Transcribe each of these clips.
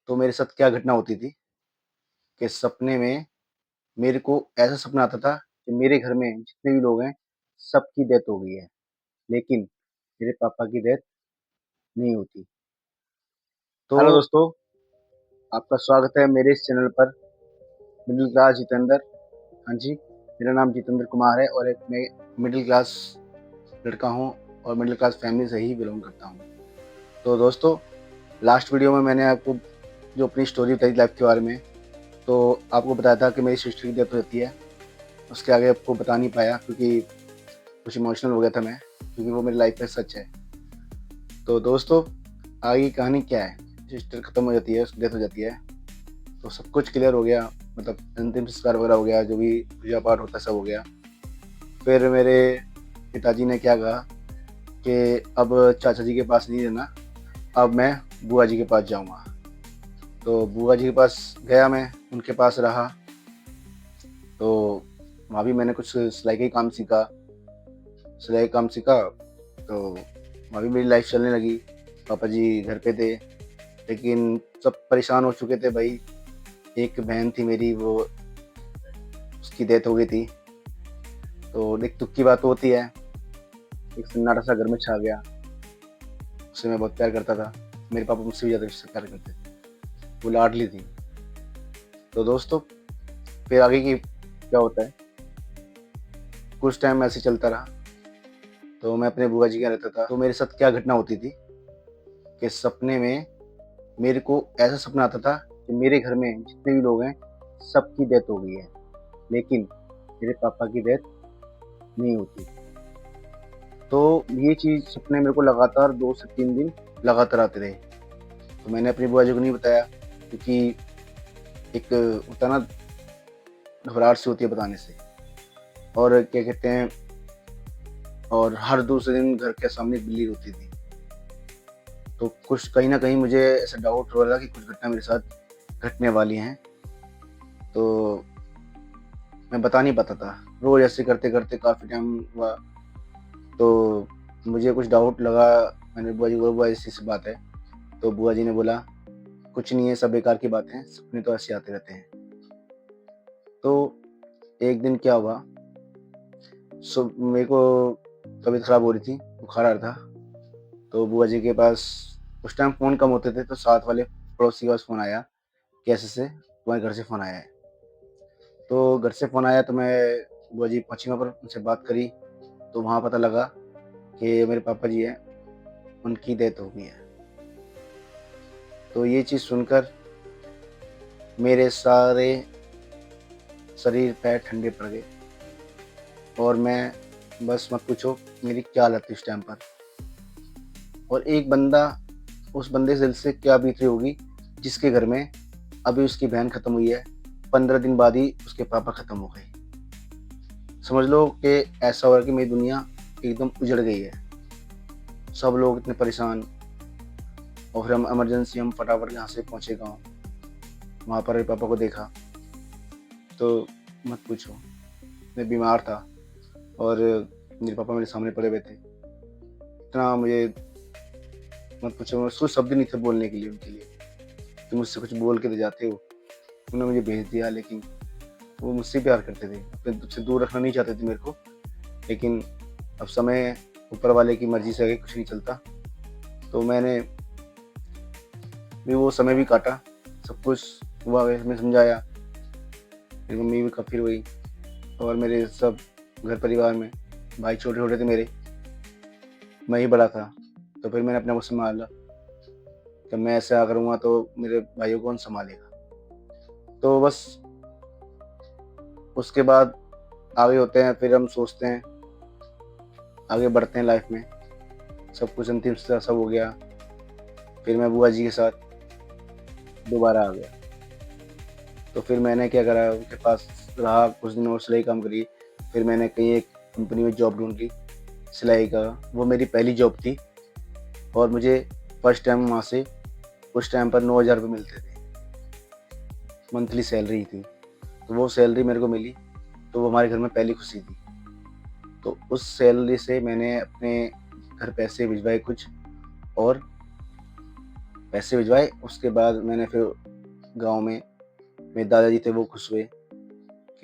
तो मेरे साथ क्या घटना होती थी कि सपने में मेरे को ऐसा सपना आता था कि मेरे घर में जितने भी लोग हैं, सबकी डेथ हो गई है, लेकिन मेरे पापा की डेथ नहीं होती। तो हेलो दोस्तों, आपका स्वागत है मेरे इस चैनल पर मिडिल क्लास जितेंद्र। हाँ जी, मेरा नाम जितेंद्र कुमार है और एक मैं मिडिल क्लास लड़का हूँ और मिडिल क्लास फैमिली से ही बिलोंग करता हूँ। तो दोस्तों, लास्ट वीडियो में मैंने आपको जो अपनी स्टोरी बताई लाइफ के बारे में, तो आपको बताया था कि मेरी सिस्टर की डेथ हो जाती है। उसके आगे आपको बता नहीं पाया क्योंकि कुछ इमोशनल हो गया था मैं, क्योंकि वो मेरी लाइफ में सच है। तो दोस्तों, आगे की कहानी क्या है? सिस्टर खत्म हो जाती है, उसकी डेथ हो जाती है, तो सब कुछ क्लियर हो गया, मतलब अंतिम संस्कार वगैरह हो गया, जो भी पूजा पाठ होता है सब हो गया। फिर मेरे पिताजी ने क्या कहा कि अब चाचा जी के पास नहीं रहना, अब मैं बुआ जी के पास जाऊँगा। तो बुआ जी के पास गया, मैं उनके पास रहा। तो वहाँ भी मैंने कुछ सिलाई का ही काम सीखा, तो वहाँ भी मेरी लाइफ चलने लगी। पापा जी घर पे थे, लेकिन सब परेशान हो चुके थे भाई। एक बहन थी मेरी, वो उसकी डेथ हो गई थी। तो एक दुख की बात होती है, एक सन्नाटा सा घर में छा गया। उससे मैं बहुत प्यार करता था, मेरे पापा मुझसे भी ज़्यादा उससे प्यार करते थे, वो लाडली थी। तो दोस्तों, फिर आगे की क्या होता है, कुछ टाइम ऐसे चलता रहा। तो मैं अपने बुआ जी के यहाँ रहता था। तो मेरे साथ क्या घटना होती थी कि सपने में मेरे को ऐसा सपना आता था कि मेरे घर में जितने भी लोग हैं, सबकी डेथ हो गई है, लेकिन मेरे पापा की डेथ नहीं होती। तो ये चीज़ सपने मेरे को लगातार 2 से 3 दिन लगातार आते रहे। तो मैंने अपनी बुआ जी को नहीं बताया, क्योंकि एक होता है ना, घबराहट सी होती है बताने से। और क्या कहते हैं, और हर दूसरे दिन घर के सामने एक बिल्ली होती थी। तो कुछ कहीं न कहीं मुझे ऐसा डाउट हो रहा था कि कुछ घटना मेरे साथ घटने वाली हैं। तो मैं बता नहीं पाता था। रोज़ ऐसे करते-करते काफ़ी टाइम हुआ, तो मुझे कुछ डाउट लगा। मैंने बुआ जी को बोला, बुआ ऐसी-ऐसी बात है। तो बुआ जी ने बोला, कुछ नहीं है, सब बेकार की बातें हैं, सपने तो ऐसे आते रहते हैं। तो एक दिन क्या हुआ, मेरे को तबीयत ख़राब हो रही थी, बुखार आ रहा था। तो बुआ जी के पास उस टाइम फ़ोन कम होते थे, तो साथ वाले पड़ोसी के पास फ़ोन आया कि ऐसे-ऐसे तुम्हारे घर से फ़ोन आया है। तो घर से फ़ोन आया तो मैं बुआ जी पहुँची, वहाँ पर उनसे बात करी। तो वहाँ पता लगा कि मेरे पापा जी हैं, उनकी डेथ हो गई है। तो ये चीज़ सुनकर मेरे सारे शरीर पैर ठंडे पड़ गए और मैं, बस मत पूछो मेरी क्या हालत थी उस टाइम पर। और एक बंदा, उस बंदे के दिल से क्या बीत रही होगी जिसके घर में अभी उसकी बहन खत्म हुई है, 15 दिन बाद ही उसके पापा खत्म हो गए। समझ लो कि ऐसा हो रहा है कि मेरी दुनिया एकदम उजड़ गई है। सब लोग इतने परेशान, और फिर हम इमरजेंसी हम फटाफट यहाँ से पहुँचे गाँव। वहाँ पर मेरे पापा को देखा तो मत पूछो, मैं बीमार था और मेरे पापा मेरे सामने पड़े हुए थे। इतना मुझे मत पूछो, मैं कुछ शब्द नहीं थे बोलने के लिए उनके लिए कि मुझसे कुछ बोल के तो जाते हो। उन्होंने मुझे भेज दिया, लेकिन वो मुझसे प्यार करते थे, अपने से दूर रखना नहीं चाहते थे मेरे को। लेकिन अब समय ऊपर वाले की मर्ज़ी से आगे कुछ नहीं चलता। तो मैंने भी वो समय भी काटा, सब कुछ हुआ, मैं समझाया। मेरी मम्मी भी काफ़ी रोई और मेरे सब घर परिवार में भाई छोटे-छोटे थे मेरे, मैं ही बड़ा था। तो फिर मैंने अपने आप को सँभाला, जब मैं ऐसा करूँगा तो मेरे भाइयों को कौन सँभालेगा? तो बस उसके बाद आगे होते हैं, फिर हम सोचते हैं, आगे बढ़ते हैं लाइफ़ में। सब कुछ अंतिम स सब हो गया। फिर मैं बुआ जी के साथ दोबारा आ गया। तो फिर मैंने क्या करा, उनके पास रहा कुछ दिन और सिलाई काम करी। फिर मैंने कहीं एक कंपनी में जॉब ढूँढ ली सिलाई का। वो मेरी पहली जॉब थी और मुझे फर्स्ट टाइम वहाँ से उस टाइम पर 9,000 रुपए मिलते थे। मंथली सैलरी थी। तो वो सैलरी मेरे को मिली, तो वो हमारे घर में पहली खुशी थी। तो उस सैलरी से मैंने अपने घर पैसे भिजवाए कुछ, और पैसे भिजवाए। उसके बाद मैंने फिर गाँव में मेरे दादाजी थे, वो खुश हुए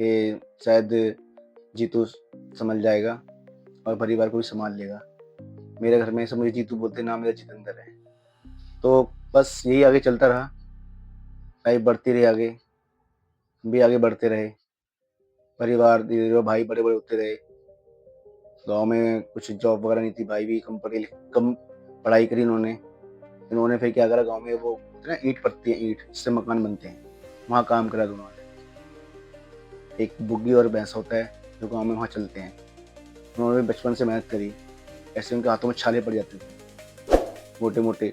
कि शायद जीतू सँभल जाएगा और परिवार को भी सँभाल लेगा। मेरे घर में सब मुझे जीतू बोलते हैं, नाम मेरा जितेंद्र है। तो बस यही आगे चलता रहा, लाइफ़ बढ़ती रही आगे, हम भी आगे बढ़ते रहे। परिवार धीरे-धीरे भाई बड़े-बड़े होते रहे। गाँव में कुछ जॉब वगैरह नहीं थी, भाई भी कम पढ़ाई करी उन्होंने। इन्होंने फिर क्या करा, गाँव में वो होते हैं ना ईंट पड़ती है, ईंट जिससे मकान बनते हैं, वहाँ काम करा दोनों ने। एक बुग्गी और भैंस होता है जो गाँव में वहाँ चलते हैं। उन्होंने भी बचपन से मेहनत करी, ऐसे उनके हाथों में छाले पड़ जाते थे, मोटे-मोटे।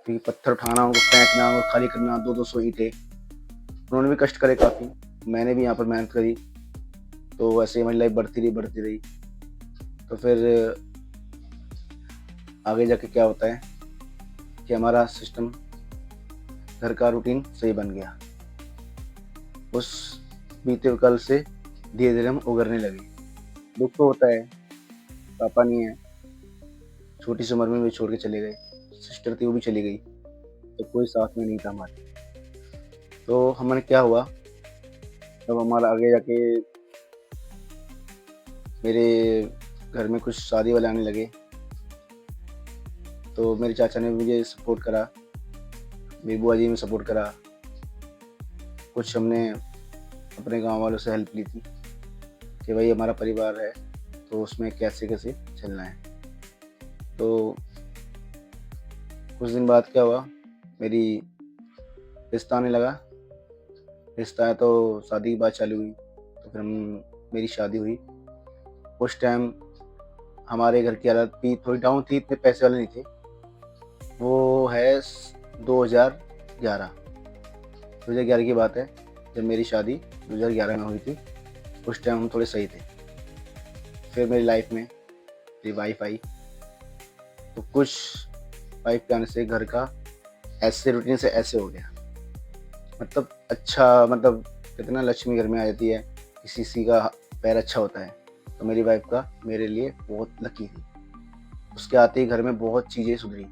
फिर पत्थर उठाना, उनको फेंकना, उनको खाली करना, 2-200 ईंटें। उन्होंने भी कष्ट करे काफ़ी, मैंने भी यहाँ पर मेहनत करी, तो ऐसे ही हमारी लाइफ़ बढ़ती रही। तो फिर आगे जाके क्या होता है कि हमारा सिस्टम, घर का रूटीन सही बन गया। उस बीते हुए कल से धीरे-धीरे हम उभरने लगे। दुःख तो होता है, पापा नहीं है, छोटी सी उम्र में मुझे छोड़ के चले गए। सिस्टर थी, वो भी चली गई, तो कोई साथ में नहीं था हमारे। तो हमारे क्या हुआ, तब हमारा आगे जाके मेरे घर में कुछ शादी वाले आने लगे, तो मेरे चाचा ने मुझे सपोर्ट करा, मेरी बुआ जी ने सपोर्ट करा। कुछ हमने अपने गाँव वालों से हेल्प ली थी कि भाई हमारा परिवार है, तो उसमें कैसे-कैसे चलना है। तो कुछ दिन बाद क्या हुआ, मेरी रिश्ता आने लगा। रिश्ता आया तो शादी की बात चालू हुई, तो फिर मेरी शादी हुई। उस टाइम हमारे घर की हालत भी थोड़ी डाउन थी, इतने पैसे वाले नहीं थे। वो है 2011 2011 की बात है, जब मेरी शादी 2011 में हुई थी। उस टाइम हम थोड़े सही थे। फिर मेरी लाइफ में मेरी वाइफ़ आई, तो कुछ वाइफ़ के आने से घर का ऐसे रूटीन से ऐसे हो गया। मतलब अच्छा, मतलब कहते हैं ना लक्ष्मी घर में आ जाती है, किसी का पैर अच्छा होता है, तो मेरी वाइफ़ का मेरे लिए बहुत लकी थी। उसके आते ही घर में बहुत चीज़ें सुधरी,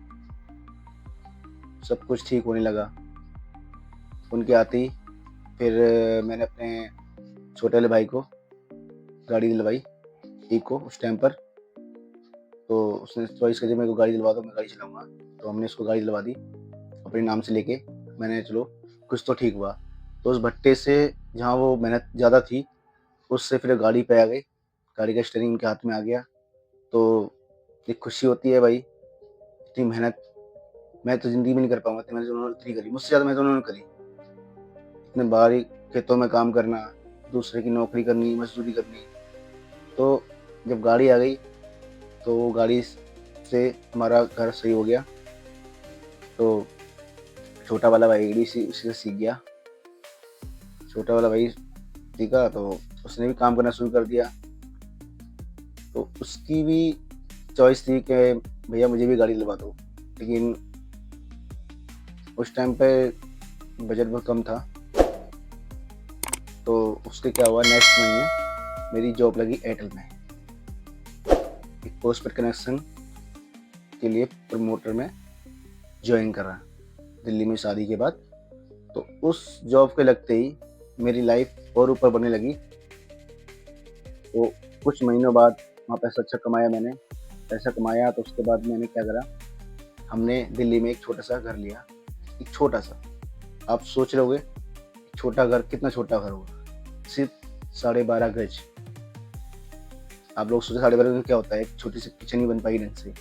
सब कुछ ठीक होने लगा। उनके आते ही फिर मैंने अपने छोटे वाले भाई को गाड़ी दिलवाई, इको उस टाइम पर। तो उसने चॉइस करी मेरे को गाड़ी दिलवा दो, मैं गाड़ी चलाऊँगा। तो हमने उसको गाड़ी दिलवा दी अपने नाम से लेके। मैंने चलो कुछ तो ठीक हुआ। तो उस भट्टे से जहाँ वो मेहनत ज़्यादा थी, उससे फिर गाड़ी पे आ गई। गाड़ी का स्टीयरिंग उनके हाथ में आ गया। तो एक खुशी होती है भाई, इतनी मेहनत मैं तो ज़िंदगी में नहीं कर पाऊँगा, इतनी मेहनत उन्होंने इतनी करी। मुझसे ज़्यादा मेहनत उन्होंने करी। इतने बारीक खेतों में काम करना, दूसरे की नौकरी करनी, मज़दूरी करनी। तो जब गाड़ी आ गई, तो वो गाड़ी से हमारा घर सही हो गया। तो छोटा वाला भाई भी उसी से सीख गया। छोटा वाला भाई सीखा तो उसने भी काम करना शुरू कर दिया। तो उसकी भी चॉइस थी कि भैया मुझे भी गाड़ी दिलवा दो। लेकिन उस टाइम पे बजट बहुत कम था। तो उसके क्या हुआ, नेक्स्ट महीने मेरी जॉब लगी एयरटेल में, एक पोस्टपेड कनेक्शन के लिए प्रमोटर में जॉइन करा दिल्ली में शादी के बाद। तो उस जॉब के लगते ही मेरी लाइफ और ऊपर बढ़ने लगी। तो कुछ महीनों बाद वहाँ पैसा अच्छा कमाया मैंने। पैसा कमाया तो उसके बाद मैंने क्या करा, हमने दिल्ली में एक छोटा-सा घर लिया। एक छोटा-सा, आप सोच रहे होंगे छोटा घर, कितना छोटा घर होगा? सिर्फ़ 12.5 गज। आप लोग सोचो 12.5 गज में क्या होता है? एक छोटी-सी किचन नहीं बन पाएगी ढंग से,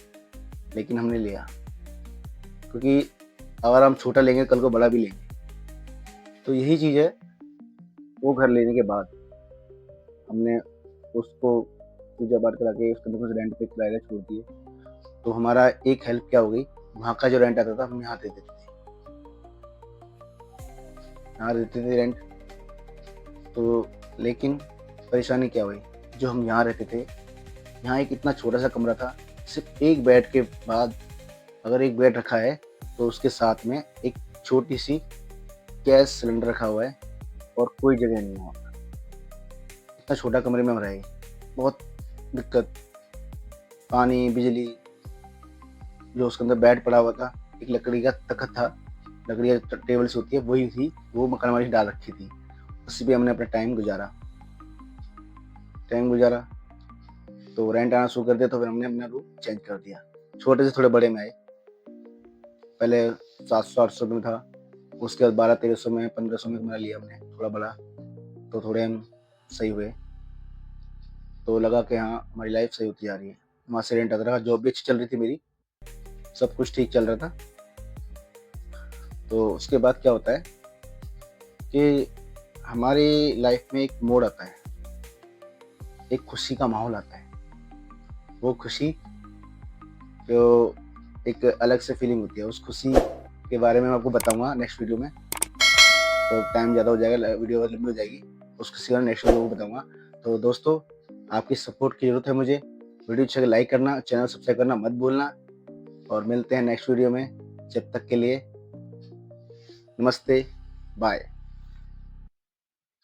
लेकिन हमने लिया। क्योंकि अगर हम छोटा लेंगे, कल को बड़ा भी लेंगे। तो यही चीज़ है, वो घर लेने के बाद हमने उसको पूजा-पाठ करा के उसके अंदर कुछ रेंट पे किराए छोड़ दिए। तो हमारा एक हेल्प क्या हो गई, वहाँ का जो रेंट आता था हम यहाँ दे देते थे। यहाँ देते थे रेंट। तो लेकिन परेशानी क्या हुई, जो हम यहाँ रहते थे, यहाँ एक इतना छोटा-सा कमरा था, सिर्फ़ एक बेड के बाद अगर एक बेड रखा है, तो उसके साथ में एक छोटी-सी गैस सिलेंडर रखा हुआ है और कोई जगह नहीं है वहाँ पर। इतना छोटा कमरे में हम रहे, बहुत दिक्कत, पानी, बिजली, जो उसके अंदर बेड पड़ा हुआ था, एक लकड़ी का तख्त था, लकड़ी का टेबल से होती है वही थी, वो मकान मालिक डाल रखी थी। उसी पे हमने अपना टाइम गुजारा। तो रेंट आना शुरू कर दिया, तो फिर हमने अपना रूम चेंज कर दिया। छोटे से थोड़े बड़े में आए। पहले 700-800 में था, उसके बाद 1200-1300 में, 1500 में हमारा लिया हमने थोड़ा बड़ा। तो थोड़े हम सही हुए, तो लगा कि हाँ हमारी लाइफ सही होती जा रही है। वहाँ से रेंट आता रहा, जॉब भी अच्छी चल रही थी मेरी, सब कुछ ठीक चल रहा था। तो उसके बाद क्या होता है कि हमारी लाइफ में एक मोड़ आता है, एक खुशी का माहौल आता है। वो खुशी जो एक अलग से फीलिंग होती है, उस खुशी के बारे में मैं आपको बताऊंगा नेक्स्ट वीडियो में। तो टाइम ज़्यादा हो जाएगा, वीडियो लंबी हो जाएगी, उस खुशी का नेक्स्ट वीडियो को बताऊंगा। तो दोस्तों, आपकी सपोर्ट की ज़रूरत है मुझे। वीडियो अच्छा लाइक करना, चैनल सब्सक्राइब करना मत भूलना, और मिलते हैं नेक्स्ट वीडियो में। जब तक के लिए नमस्ते, बाय।